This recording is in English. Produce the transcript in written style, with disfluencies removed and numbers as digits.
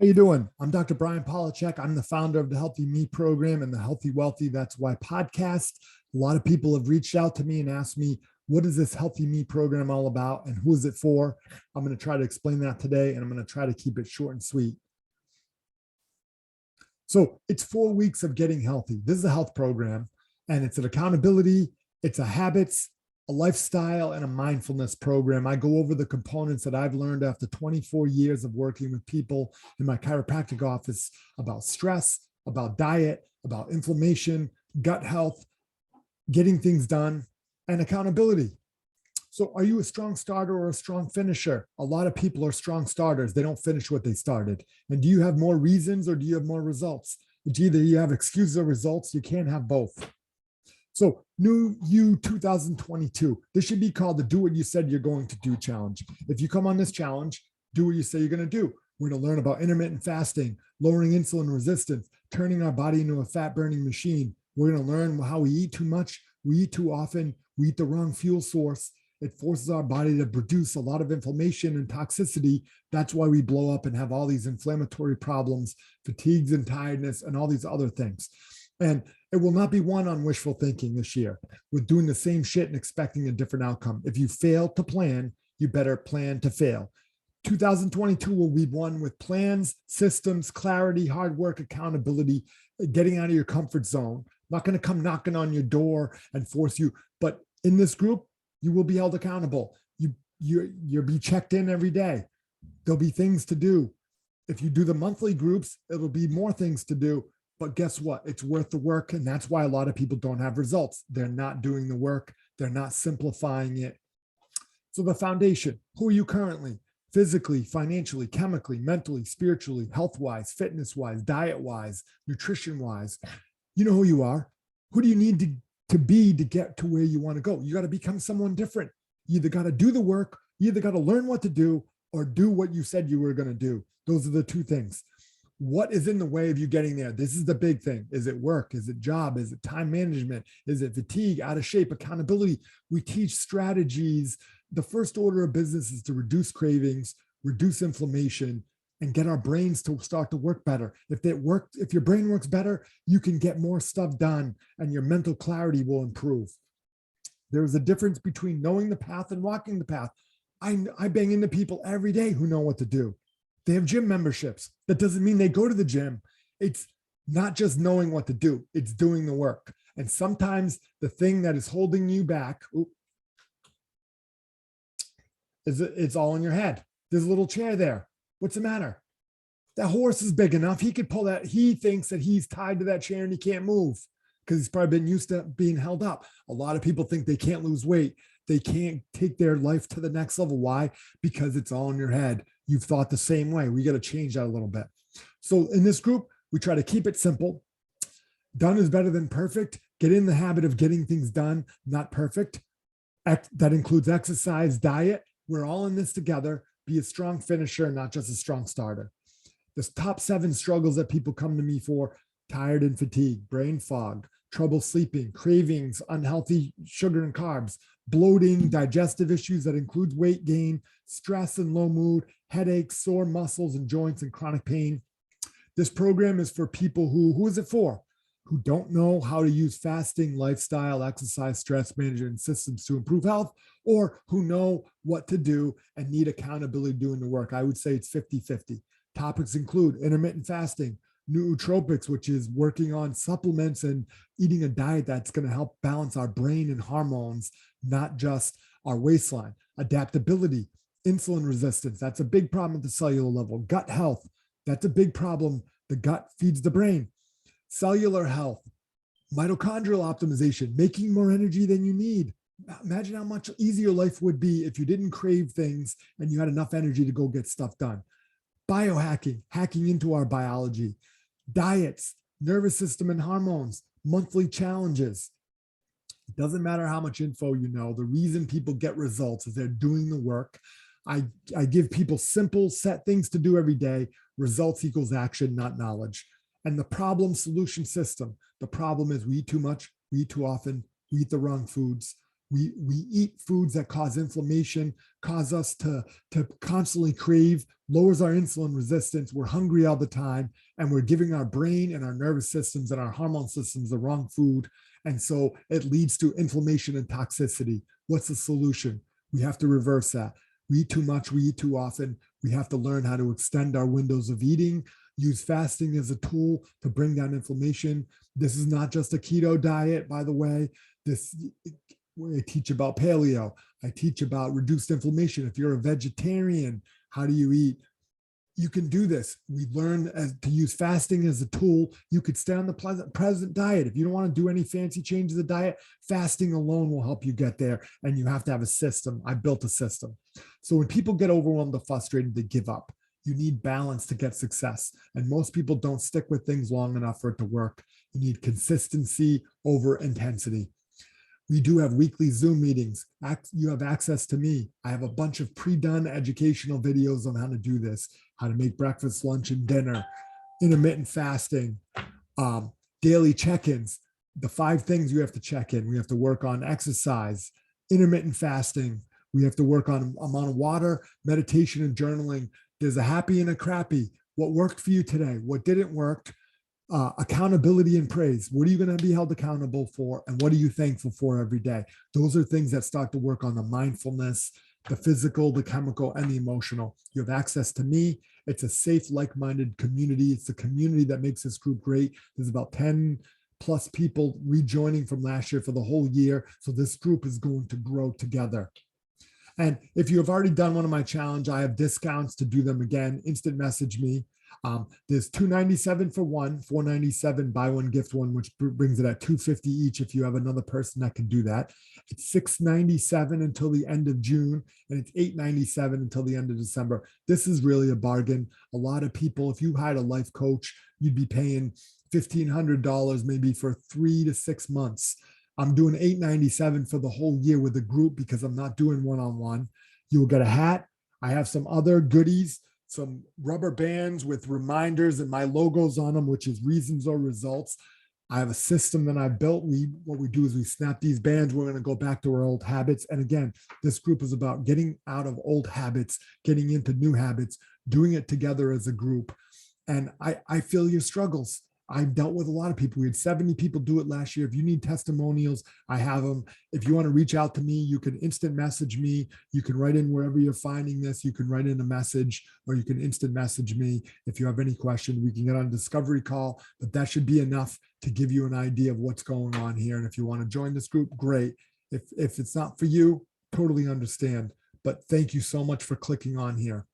How you doing? I'm Dr. Brian Polachek. I'm the founder of the Healthy Me program and the Healthy Wealthy That's Why podcast. A lot of people have reached out to me and asked me, what is this Healthy Me program all about and who is it for? I'm going to try to explain that today, and I'm going to try to keep it short and sweet. So it's 4 weeks of getting healthy. This is a health program, and it's an accountability, it's a habits, a lifestyle, and a mindfulness program. I go over the components that I've learned after 24 years of working with people in my chiropractic office about stress, about diet, about inflammation, gut health, getting things done, and accountability. So are you a strong starter or a strong finisher? A lot of people are strong starters. They don't finish what they started. And do you have more reasons or do you have more results? It's either you have excuses or results. You can't have both. So New You 2022, this should be called the Do What You Said You're Going to Do challenge. If you come on this challenge, do what you say you're going to do. We're going to learn about intermittent fasting, lowering insulin resistance, turning our body into a fat burning machine. We're going to learn how we eat too much, we eat too often, we eat the wrong fuel source. It forces our body to produce a lot of inflammation and toxicity. That's why we blow up and have all these inflammatory problems, fatigues and tiredness, and all these other things. And it will not be won on wishful thinking this year with doing the same shit and expecting a different outcome. If you fail to plan, you better plan to fail. 2022 will be won with plans, systems, clarity, hard work, accountability, getting out of your comfort zone. I'm not going to come knocking on your door and force you, but in this group, you will be held accountable. You'll be checked in every day. There'll be things to do. If you do the monthly groups, it'll be more things to do. But guess what? It's worth the work. And that's why a lot of people don't have results. They're not doing the work. They're not simplifying it. So the foundation, who are you currently? Physically, financially, chemically, mentally, spiritually, health-wise, fitness-wise, diet-wise, nutrition-wise. You know who you are. Who do you need to be to get to where you want to go? You got to become someone different. You either got to do the work, you either got to learn what to do, or do what you said you were going to do. Those are the two things. What is in the way of you getting there? This is the big thing. Is it work? Is it job? Is it time management? Is it fatigue, out of shape, accountability? We teach strategies. The first order of business is to reduce cravings, reduce inflammation, and get our brains to start to work better. If your brain works better, you can get more stuff done and your mental clarity will improve. There's a difference between knowing the path and walking the path. I bang into people every day who know what to do. They have gym memberships. That doesn't mean they go to the gym. It's not just knowing what to do, it's doing the work. And sometimes the thing that is holding you back it's all in your head. There's a little chair there. What's the matter? That horse is big enough. He could pull that. He thinks that he's tied to that chair and he can't move because he's probably been used to being held up. A lot of people think they can't lose weight. They can't take their life to the next level. Why? Because it's all in your head. You've thought the same way. We got to change that a little bit. So in this group, we try to keep it simple. Done is better than perfect. Get in the habit of getting things done, not perfect. That includes exercise, diet. We're all in this together. Be a strong finisher, not just a strong starter. The top 7 struggles that people come to me for: tired and fatigue, brain fog, trouble sleeping, cravings, unhealthy sugar and carbs, bloating, digestive issues that includes weight gain, stress and low mood, headaches, sore muscles and joints, and chronic pain. This program is for people who is it for? Who don't know how to use fasting, lifestyle, exercise, stress management systems to improve health, or who know what to do and need accountability doing the work. I would say it's 50-50. Topics include intermittent fasting, nootropics, which is working on supplements and eating a diet that's going to help balance our brain and hormones, not just our waistline. Adaptability, insulin resistance, that's a big problem at the cellular level. Gut health, that's a big problem. The gut feeds the brain. Cellular health, mitochondrial optimization, making more energy than you need. Imagine how much easier life would be if you didn't crave things and you had enough energy to go get stuff done. Biohacking, hacking into our biology. Diets, nervous system and hormones, monthly challenges. It doesn't matter how much info you know. The reason people get results is they're doing the work. I give people simple set things to do every day. Results equals action, not knowledge. And the problem solution system. The problem is we eat too much, we eat too often, we eat the wrong foods. We eat foods that cause inflammation, cause us to constantly crave, lowers our insulin resistance. We're hungry all the time, and we're giving our brain and our nervous systems and our hormone systems the wrong food. And so it leads to inflammation and toxicity. What's the solution? We have to reverse that. We eat too much, we eat too often. We have to learn how to extend our windows of eating, use fasting as a tool to bring down inflammation. This is not just a keto diet, by the way. I teach about paleo. I teach about reduced inflammation. If you're a vegetarian, how do you eat? You can do this. We learn to use fasting as a tool. You could stay on the present diet. If you don't want to do any fancy changes of diet, fasting alone will help you get there. And you have to have a system. I built a system. So when people get overwhelmed or frustrated, they give up. You need balance to get success. And most people don't stick with things long enough for it to work. You need consistency over intensity. We do have weekly Zoom meetings. You have access to me. I have a bunch of pre-done educational videos on how to do this, how to make breakfast, lunch, and dinner, intermittent fasting, daily check-ins, the 5 things you have to check in. We have to work on exercise, intermittent fasting. We have to work on amount of water, meditation, and journaling. There's a happy and a crappy. What worked for you today? What didn't work? Accountability and praise. What are you going to be held accountable for? And what are you thankful for every day? Those are things that start to work on the mindfulness, the physical, the chemical, and the emotional. You have access to me. It's a safe, like-minded community. It's the community that makes this group great. There's about 10 plus people rejoining from last year for the whole year. So this group is going to grow together. And if you have already done one of my challenge, I have discounts to do them again. Instant message me. There's $297 for one, $497 buy one gift one, which brings it at $250 each if you have another person that can do that. It's $697 until the end of June, and it's $897 until the end of December. This is really a bargain. A lot of people, if you hired a life coach, you'd be paying $1,500 maybe for 3 to 6 months. I'm doing $897 for the whole year with a group because I'm not doing one-on-one. You'll get a hat. I have some other goodies, some rubber bands with reminders and my logos on them, which is reasons or results. I have a system that I built. What we do is we snap these bands. We're going to go back to our old habits. And again, this group is about getting out of old habits, getting into new habits, doing it together as a group. And I feel your struggles. I've dealt with a lot of people. We had 70 people do it last year. If you need testimonials, I have them. If you want to reach out to me, you can instant message me. You can write in wherever you're finding this. You can write in a message or you can instant message me. If you have any question, we can get on a discovery call, but that should be enough to give you an idea of what's going on here. And if you want to join this group, great. If it's not for you, totally understand. But thank you so much for clicking on here.